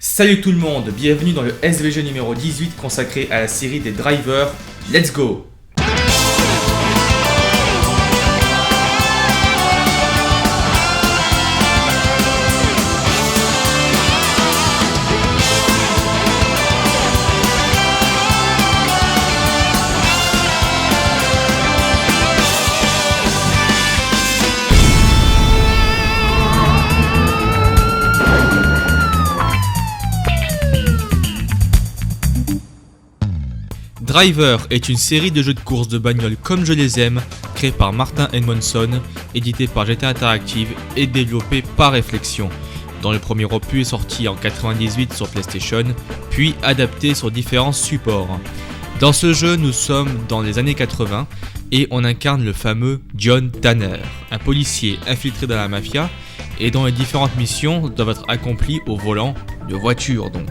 Salut tout le monde, bienvenue dans le SVG numéro 18 consacré à la série des drivers. Let's go! Driver est une série de jeux de course de bagnole comme je les aime, créée par Martin Edmondson, édité par GT Interactive et développé par Reflexion, dont le premier opus est sorti en 98 sur PlayStation, puis adapté sur différents supports. Dans ce jeu, nous sommes dans les années 80 et on incarne le fameux John Tanner, un policier infiltré dans la mafia et dont les différentes missions doivent être accomplies au volant de voiture donc.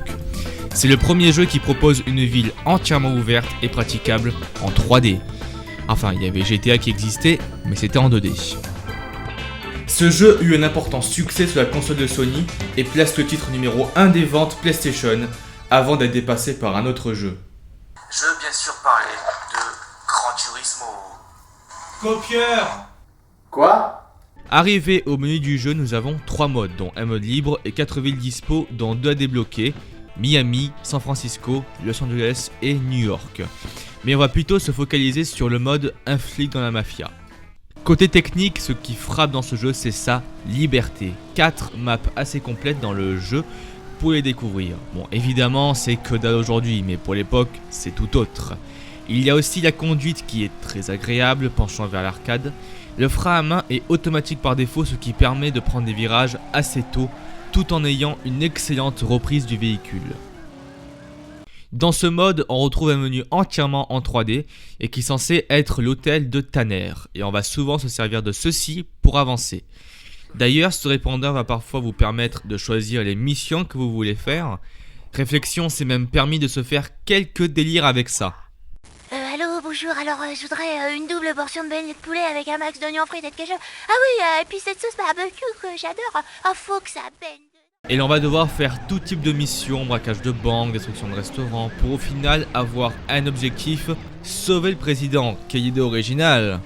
C'est le premier jeu qui propose une ville entièrement ouverte et praticable en 3D. Enfin, il y avait GTA qui existait, mais c'était en 2D. Ce jeu eut un important succès sur la console de Sony et place le titre numéro 1 des ventes PlayStation avant d'être dépassé par un autre jeu. Je veux bien sûr parler de Gran Turismo. Copieur! Quoi? Arrivé au menu du jeu, nous avons 3 modes, dont un mode libre et 4 villes dispo, dont 2 à débloquer. Miami, San Francisco, Los Angeles et New York. Mais on va plutôt se focaliser sur le mode un flic dans la mafia. Côté technique, ce qui frappe dans ce jeu, c'est sa liberté. 4 maps assez complètes dans le jeu pour les découvrir. Bon, évidemment, c'est que dalle aujourd'hui, mais pour l'époque, c'est tout autre. Il y a aussi la conduite qui est très agréable, penchant vers l'arcade. Le frein à main est automatique par défaut, ce qui permet de prendre des virages assez tôt, tout en ayant une excellente reprise du véhicule. Dans ce mode, on retrouve un menu entièrement en 3D et qui est censé être l'hôtel de Tanner, et on va souvent se servir de ceci pour avancer. D'ailleurs, ce répondeur va parfois vous permettre de choisir les missions que vous voulez faire. Réflexion s'est même permis de se faire quelques délires avec ça. Allô, bonjour, alors je voudrais une double portion de beignets de poulet avec un max d'oignons frits et de ketchup. Ah oui, et puis cette sauce barbecue que j'adore. Ah, faut que ça baigne. Et l'on va devoir faire tout type de missions, braquage de banque, destruction de restaurants, pour au final avoir un objectif, sauver le président, quelle idée originale.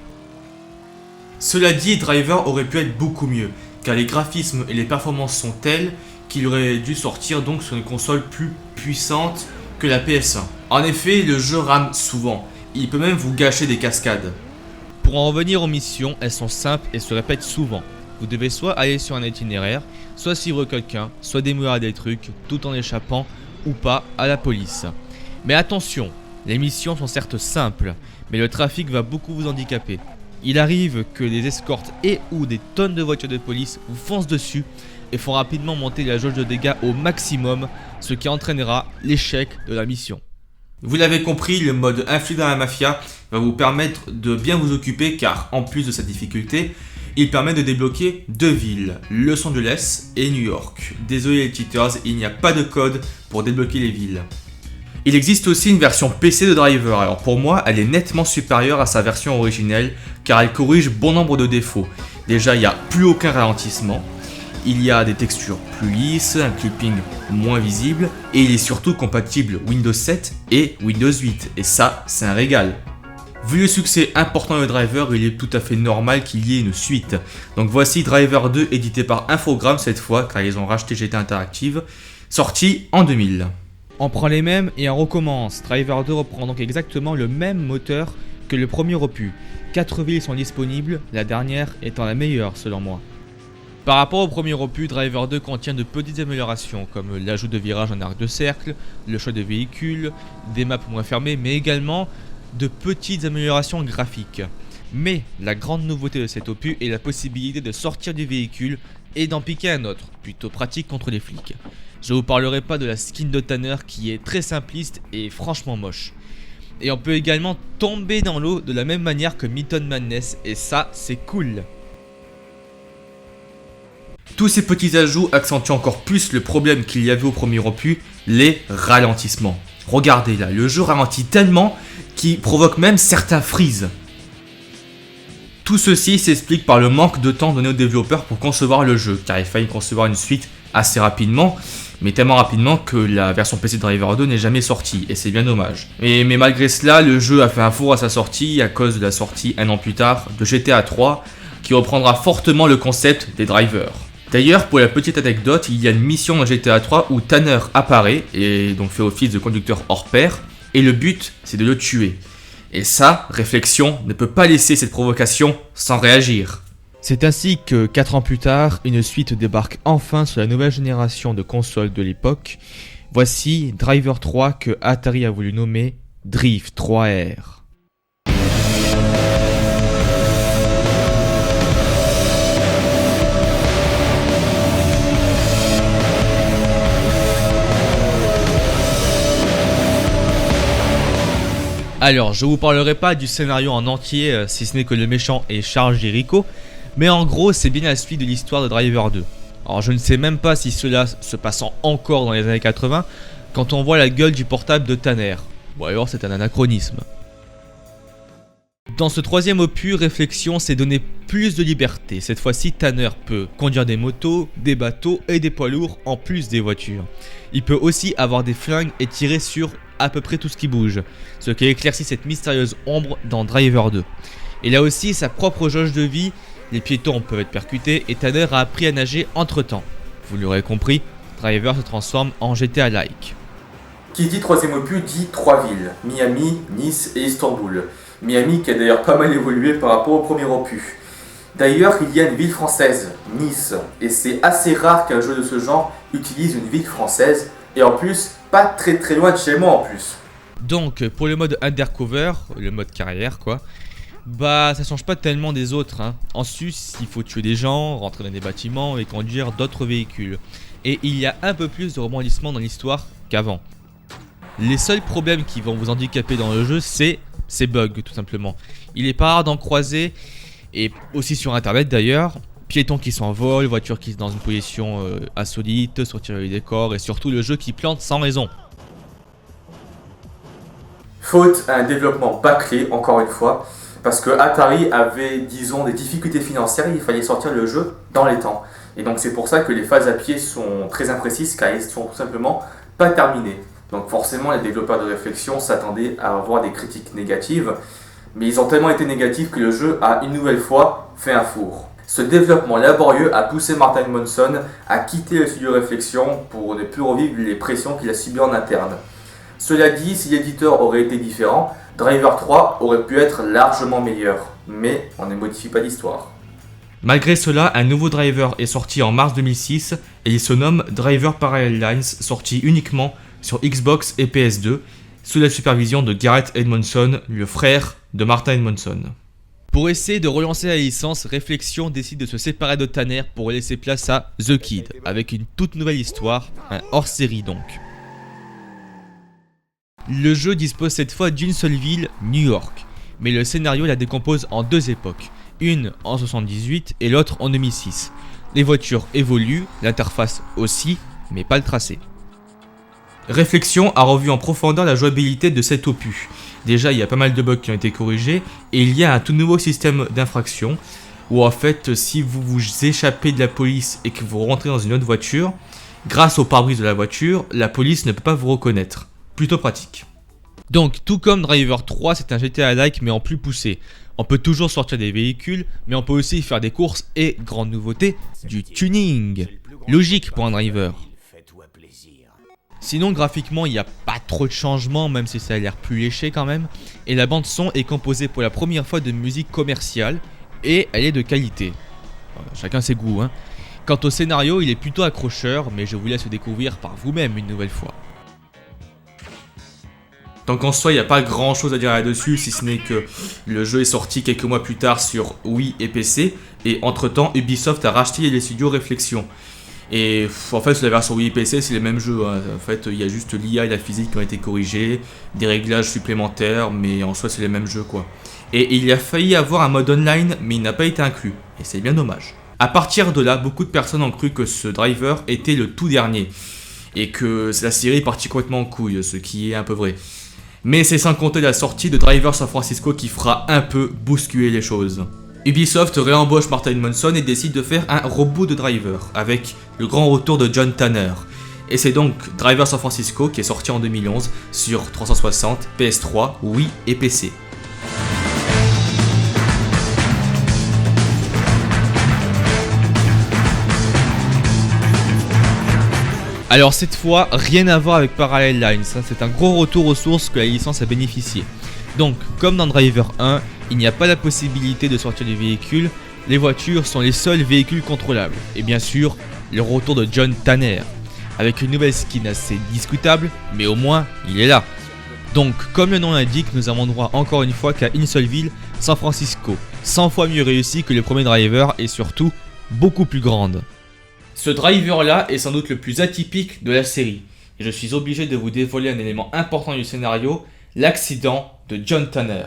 Cela dit, Driver aurait pu être beaucoup mieux, car les graphismes et les performances sont tels qu'il aurait dû sortir donc sur une console plus puissante que la PS1. En effet, le jeu rame souvent, il peut même vous gâcher des cascades. Pour en revenir aux missions, elles sont simples et se répètent souvent. Vous devez soit aller sur un itinéraire, soit suivre quelqu'un, soit démourir des trucs, tout en échappant ou pas à la police. Mais attention, les missions sont certes simples, mais le trafic va beaucoup vous handicaper. Il arrive que des escortes et ou des tonnes de voitures de police vous foncent dessus et font rapidement monter la jauge de dégâts au maximum, ce qui entraînera l'échec de la mission. Vous l'avez compris, le mode influx dans la mafia va vous permettre de bien vous occuper car en plus de sa difficulté, il permet de débloquer 2 villes, Los Angeles et New York. Désolé les cheaters, il n'y a pas de code pour débloquer les villes. Il existe aussi une version PC de Driver, alors pour moi elle est nettement supérieure à sa version originelle car elle corrige bon nombre de défauts. Déjà il n'y a plus aucun ralentissement, il y a des textures plus lisses, un clipping moins visible et il est surtout compatible Windows 7 et Windows 8 et ça c'est un régal. Vu le succès important de Driver, il est tout à fait normal qu'il y ait une suite. Donc voici Driver 2 édité par Infogrames cette fois car ils ont racheté GT Interactive, sorti en 2000. On prend les mêmes et on recommence. Driver 2 reprend donc exactement le même moteur que le premier opus. 4 villes sont disponibles, la dernière étant la meilleure selon moi. Par rapport au premier opus, Driver 2 contient de petites améliorations comme l'ajout de virages en arc de cercle, le choix de véhicules, des maps moins fermées mais également de petites améliorations graphiques. Mais la grande nouveauté de cet opus est la possibilité de sortir du véhicule et d'en piquer un autre, plutôt pratique contre les flics. Je vous parlerai pas de la skin de Tanner qui est très simpliste et franchement moche. Et on peut également tomber dans l'eau de la même manière que Mython Madness et ça c'est cool. Tous ces petits ajouts accentuent encore plus le problème qu'il y avait au premier opus, les ralentissements. Regardez là, le jeu ralentit tellement qu'il provoque même certains freezes. Tout ceci s'explique par le manque de temps donné aux développeurs pour concevoir le jeu, car il fallait concevoir une suite assez rapidement, mais tellement rapidement que la version PC de Driver 2 n'est jamais sortie, et c'est bien dommage. Mais malgré cela, le jeu a fait un four à sa sortie à cause de la sortie un an plus tard de GTA 3, qui reprendra fortement le concept des drivers. D'ailleurs, pour la petite anecdote, il y a une mission dans GTA 3 où Tanner apparaît, et donc fait office de conducteur hors pair, et le but, c'est de le tuer. Et ça, Réflexion ne peut pas laisser cette provocation sans réagir. C'est ainsi que 4 ans plus tard, une suite débarque enfin sur la nouvelle génération de consoles de l'époque. Voici Driver 3 que Atari a voulu nommer Drive 3R. Alors, je vous parlerai pas du scénario en entier, si ce n'est que le méchant est Charles Jericho, mais en gros, c'est bien la suite de l'histoire de Driver 2. Alors, je ne sais même pas si cela se passant encore dans les années 80, quand on voit la gueule du portable de Tanner. Bon, alors c'est un anachronisme. Dans ce troisième opus, Réflexion s'est donné plus de liberté. Cette fois-ci, Tanner peut conduire des motos, des bateaux et des poids lourds en plus des voitures. Il peut aussi avoir des flingues et tirer sur à peu près tout ce qui bouge, ce qui éclaircit cette mystérieuse ombre dans Driver 2. Il a aussi sa propre jauge de vie, les piétons peuvent être percutés et Tanner a appris à nager entre temps. Vous l'aurez compris, Driver se transforme en GTA-like. Qui dit troisième opus dit 3 villes, Miami, Nice et Istanbul. Miami qui a d'ailleurs pas mal évolué par rapport au premier opus. D'ailleurs, il y a une ville française, Nice, et c'est assez rare qu'un jeu de ce genre utilise une ville française, et en plus, pas très loin de chez moi en plus. Donc, pour le mode undercover, le mode carrière quoi, bah ça change pas tellement des autres. En sus, il faut tuer des gens, rentrer dans des bâtiments et conduire d'autres véhicules. Et il y a un peu plus de rebondissement dans l'histoire qu'avant. Les seuls problèmes qui vont vous handicaper dans le jeu, c'est ces bugs tout simplement. Il est pas rare d'en croiser, et aussi sur internet d'ailleurs, piétons qui s'envolent, voitures qui sont dans une position insolite, sortir du décor, et surtout le jeu qui plante sans raison. Faute à un développement bâclé, encore une fois, parce que Atari avait, disons, des difficultés financières et il fallait sortir le jeu dans les temps. Et donc c'est pour ça que les phases à pied sont très imprécises, car elles sont tout simplement pas terminées. Donc forcément, les développeurs de Réflexion s'attendaient à avoir des critiques négatives, mais ils ont tellement été négatifs que le jeu a une nouvelle fois fait un four. Ce développement laborieux a poussé Martin Edmondson à quitter le studio Réflexion pour ne plus revivre les pressions qu'il a subies en interne. Cela dit, si l'éditeur aurait été différent, Driver 3 aurait pu être largement meilleur, mais on ne modifie pas l'histoire. Malgré cela, un nouveau driver est sorti en mars 2006 et il se nomme Driver Parallel Lines, sorti uniquement sur Xbox et PS2, sous la supervision de Gareth Edmondson, le frère de Martin Edmondson. Pour essayer de relancer la licence, Réflexion décide de se séparer de Tanner pour laisser place à The Kid, avec une toute nouvelle histoire, un hors-série donc. Le jeu dispose cette fois d'une seule ville, New York, mais le scénario la décompose en deux époques, une en 78 et l'autre en 2006. Les voitures évoluent, l'interface aussi, mais pas le tracé. Réflexion a revu en profondeur la jouabilité de cet opus. Déjà, il y a pas mal de bugs qui ont été corrigés et il y a un tout nouveau système d'infraction où en fait, si vous vous échappez de la police et que vous rentrez dans une autre voiture, grâce au pare-brise de la voiture, la police ne peut pas vous reconnaître. Plutôt pratique. Donc, tout comme Driver 3, c'est un GTA-like mais en plus poussé. On peut toujours sortir des véhicules, mais on peut aussi faire des courses et, grande nouveauté, du tuning. Logique pour un driver. Sinon, graphiquement, il n'y a pas trop de changements, même si ça a l'air plus léché quand même. Et la bande son est composée pour la première fois de musique commerciale, et elle est de qualité. Chacun ses goûts, Quant au scénario, il est plutôt accrocheur, mais je vous laisse le découvrir par vous-même une nouvelle fois. Donc en soi, il n'y a pas grand chose à dire là-dessus, si ce n'est que le jeu est sorti quelques mois plus tard sur Wii et PC, et entre temps, Ubisoft a racheté les studios Réflexion. Et en fait, sur la version Wii et PC, c'est les mêmes jeux. En fait, il y a juste l'IA et la physique qui ont été corrigés, des réglages supplémentaires, mais en soi, c'est les mêmes jeux quoi. Et il a failli avoir un mode online, mais il n'a pas été inclus, et c'est bien dommage. A partir de là, beaucoup de personnes ont cru que ce driver était le tout dernier, et que la série est partie complètement en couille, ce qui est un peu vrai. Mais c'est sans compter la sortie de Driver San Francisco qui fera un peu bousculer les choses. Ubisoft réembauche Martin Edmondson et décide de faire un reboot de Driver, avec le grand retour de John Tanner. Et c'est donc Driver San Francisco qui est sorti en 2011 sur 360, PS3, Wii et PC. Alors cette fois, rien à voir avec Parallel Lines, c'est un gros retour aux sources que la licence a bénéficié. Donc, comme dans Driver 1, il n'y a pas la possibilité de sortir du véhicule, les voitures sont les seuls véhicules contrôlables. Et bien sûr, le retour de John Tanner, avec une nouvelle skin assez discutable, mais au moins, il est là. Donc, comme le nom l'indique, nous avons droit encore une fois qu'à une seule ville, San Francisco, 100 fois mieux réussi que le premier Driver et surtout, beaucoup plus grande. Ce driver là est sans doute le plus atypique de la série, et je suis obligé de vous dévoiler un élément important du scénario, l'accident de John Tanner.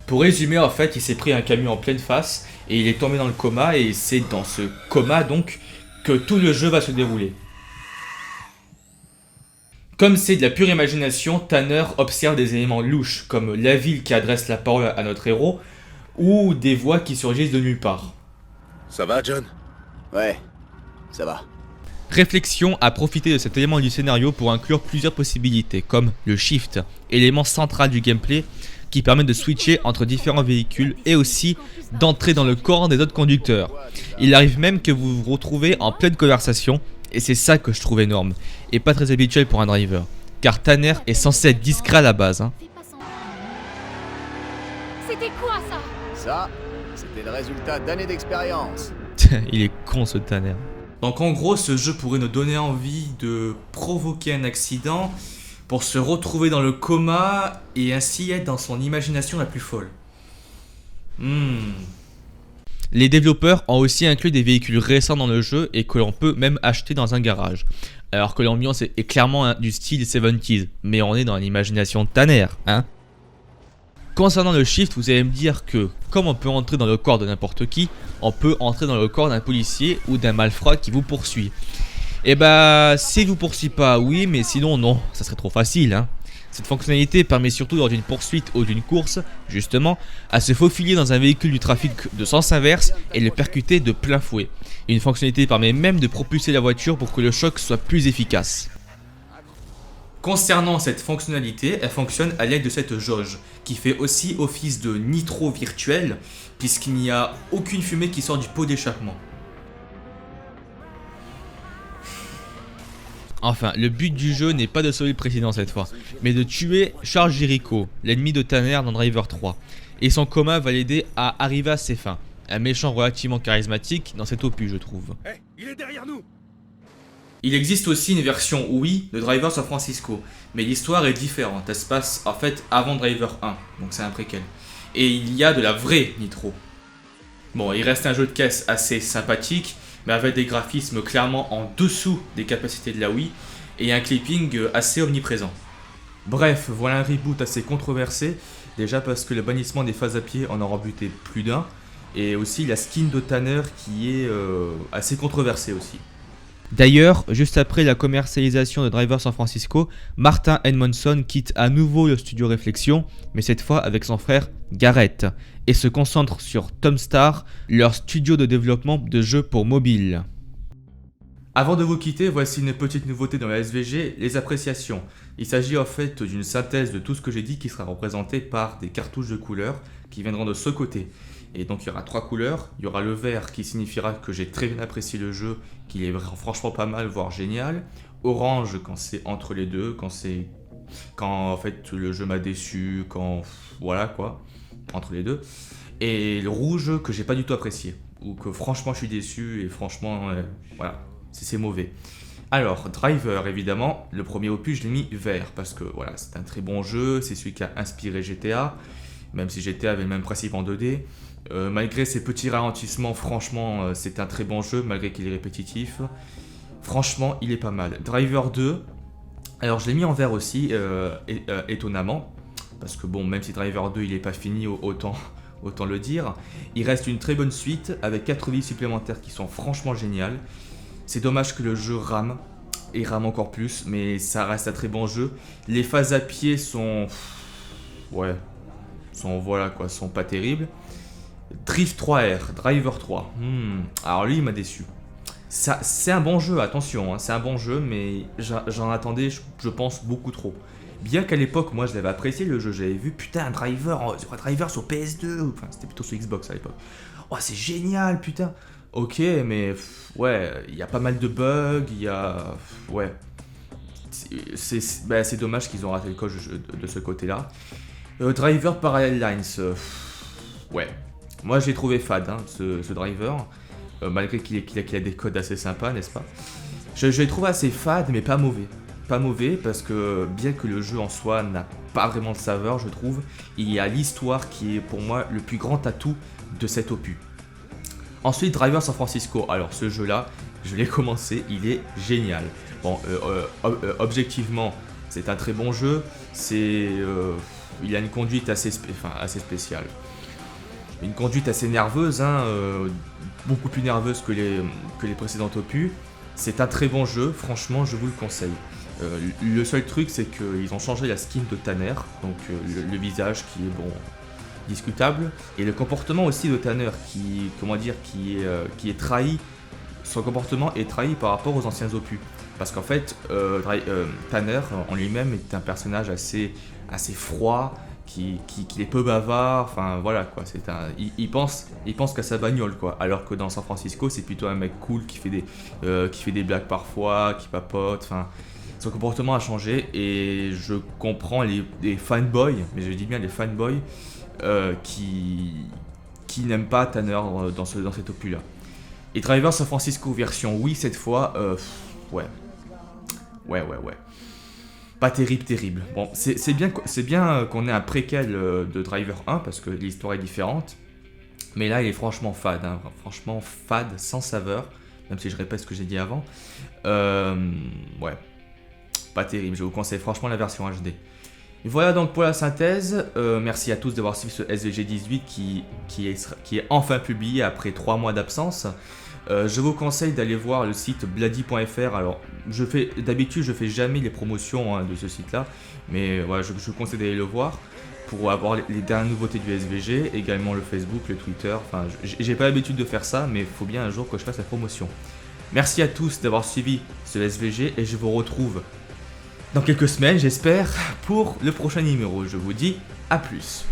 Pour résumer, en fait, il s'est pris un camion en pleine face, et il est tombé dans le coma, et c'est dans ce coma donc que tout le jeu va se dérouler. Comme c'est de la pure imagination, Tanner observe des éléments louches, comme la ville qui adresse la parole à notre héros, ou des voix qui surgissent de nulle part. Ça va, John? Ouais, ça va. Réflexion à profiter de cet élément du scénario pour inclure plusieurs possibilités, comme le shift, élément central du gameplay qui permet de switcher entre différents véhicules et aussi d'entrer dans le corps des autres conducteurs. Il arrive même que vous vous retrouvez en pleine conversation, et c'est ça que je trouve énorme, et pas très habituel pour un driver, car Tanner est censé être discret à la base. C'était quoi ça? Ça, c'était le résultat d'années d'expérience. Il est con ce Tanner. Donc en gros, ce jeu pourrait nous donner envie de provoquer un accident pour se retrouver dans le coma et ainsi être dans son imagination la plus folle. Les développeurs ont aussi inclus des véhicules récents dans le jeu et que l'on peut même acheter dans un garage. Alors que l'ambiance est clairement du style 70s, mais on est dans l'imagination de Tanner, hein. Concernant le shift, vous allez me dire que, comme on peut entrer dans le corps de n'importe qui, on peut entrer dans le corps d'un policier ou d'un malfrat qui vous poursuit. Et bah, s'il vous poursuit pas, oui, mais sinon non, ça serait trop facile, hein. Cette fonctionnalité permet surtout lors d'une poursuite ou d'une course, justement, à se faufiler dans un véhicule du trafic de sens inverse et le percuter de plein fouet. Une fonctionnalité permet même de propulser la voiture pour que le choc soit plus efficace. Concernant cette fonctionnalité, elle fonctionne à l'aide de cette jauge, qui fait aussi office de nitro virtuel, puisqu'il n'y a aucune fumée qui sort du pot d'échappement. Enfin, le but du jeu n'est pas de sauver le président cette fois, mais de tuer Charles Jericho, l'ennemi de Tanner dans Driver 3. Et son coma va l'aider à arriver à ses fins. Un méchant relativement charismatique dans cet opus, je trouve. Hey, il est derrière nous! Il existe aussi une version Wii de Driver San Francisco, mais l'histoire est différente, elle se passe en fait avant Driver 1, donc c'est un préquel. Et il y a de la vraie Nitro. Bon, il reste un jeu de caisse assez sympathique, mais avec des graphismes clairement en dessous des capacités de la Wii, et un clipping assez omniprésent. Bref, voilà un reboot assez controversé, déjà parce que le bannissement des phases à pied en aura buté plus d'un, et aussi la skin de Tanner qui est assez controversée aussi. D'ailleurs, juste après la commercialisation de Driver San Francisco, Martin Edmondson quitte à nouveau le studio Réflexion, mais cette fois avec son frère Garrett, et se concentre sur Tomstar, leur studio de développement de jeux pour mobile. Avant de vous quitter, voici une petite nouveauté dans la SVG, les appréciations. Il s'agit en fait d'une synthèse de tout ce que j'ai dit qui sera représenté par des cartouches de couleurs qui viendront de ce côté. Et donc il y aura 3 couleurs, il y aura le vert qui signifiera que j'ai très bien apprécié le jeu, qu'il est franchement pas mal, voire génial. Orange quand c'est entre les deux, quand en fait le jeu m'a déçu, voilà quoi, entre les deux. Et le rouge que j'ai pas du tout apprécié, ou que franchement je suis déçu et franchement voilà, c'est mauvais. Alors Driver évidemment, le premier opus je l'ai mis vert parce que voilà, c'est un très bon jeu, c'est celui qui a inspiré GTA, même si GTA avait le même principe en 2D. Malgré ses petits ralentissements, franchement, c'est un très bon jeu, malgré qu'il est répétitif. Franchement, il est pas mal. Driver 2, alors je l'ai mis en vert aussi, étonnamment, parce que bon, même si Driver 2 il est pas fini, autant le dire, il reste une très bonne suite, avec 4 vies supplémentaires qui sont franchement géniales. C'est dommage que le jeu rame, et rame encore plus, mais ça reste un très bon jeu. Les phases à pied sont... voilà quoi, sont pas terribles. Drift 3R, Driver 3. Alors lui il m'a déçu. c'est un bon jeu, attention, hein, c'est un bon jeu, mais j'en attendais, je pense, beaucoup trop. Bien qu'à l'époque, moi je l'avais apprécié le jeu, j'avais vu putain un driver sur PS2, enfin c'était plutôt sur Xbox à l'époque. Oh c'est génial putain. Ok mais ouais, il y a pas mal de bugs, il y a... ouais. C'est dommage qu'ils ont raté le coche de ce côté-là. Driver Parallel Lines, ouais. Moi je l'ai trouvé fade hein, ce driver, malgré qu'il a des codes assez sympas, n'est-ce pas. Je l'ai trouvé assez fade mais pas mauvais. Pas mauvais parce que bien que le jeu en soi n'a pas vraiment de saveur, je trouve, il y a l'histoire qui est pour moi le plus grand atout de cet opus. Ensuite, Driver San Francisco. Alors ce jeu-là, je l'ai commencé, il est génial. Bon, objectivement, c'est un très bon jeu. Il a une conduite assez spéciale. Une conduite assez nerveuse, hein, beaucoup plus nerveuse que les précédents opus. C'est un très bon jeu, franchement, je vous le conseille. Le seul truc, c'est qu'ils ont changé la skin de Tanner, donc le visage qui est bon, discutable, et le comportement aussi de Tanner qui est trahi. Son comportement est trahi par rapport aux anciens opus, parce qu'en fait, Tanner en lui-même est un personnage assez froid, qui est peu bavard, enfin voilà quoi, il pense qu'à sa bagnole quoi, alors que dans San Francisco c'est plutôt un mec cool qui fait des blagues parfois, qui papote, enfin son comportement a changé et je comprends les fanboys, mais je dis bien les fanboys qui n'aiment pas Tanner dans cet opus là. Et Driver San Francisco version oui cette fois, ouais. Pas terrible. Bon, c'est bien qu'on ait un préquel de Driver 1 parce que l'histoire est différente. Mais là, il est franchement fade. Hein. Franchement fade, sans saveur. Même si je répète ce que j'ai dit avant. Ouais. Pas terrible. Je vous conseille franchement la version HD. Et voilà donc pour la synthèse. Merci à tous d'avoir suivi ce SVG 18 qui est enfin publié après 3 mois d'absence. Je vous conseille d'aller voir le site bloody.fr. Alors, d'habitude, je fais jamais les promotions hein, de ce site-là, mais voilà, je vous conseille d'aller le voir pour avoir les dernières nouveautés du SVG, également le Facebook, le Twitter. Enfin, j'ai pas l'habitude de faire ça, mais il faut bien un jour que je fasse la promotion. Merci à tous d'avoir suivi ce SVG et je vous retrouve dans quelques semaines, j'espère, pour le prochain numéro. Je vous dis à plus.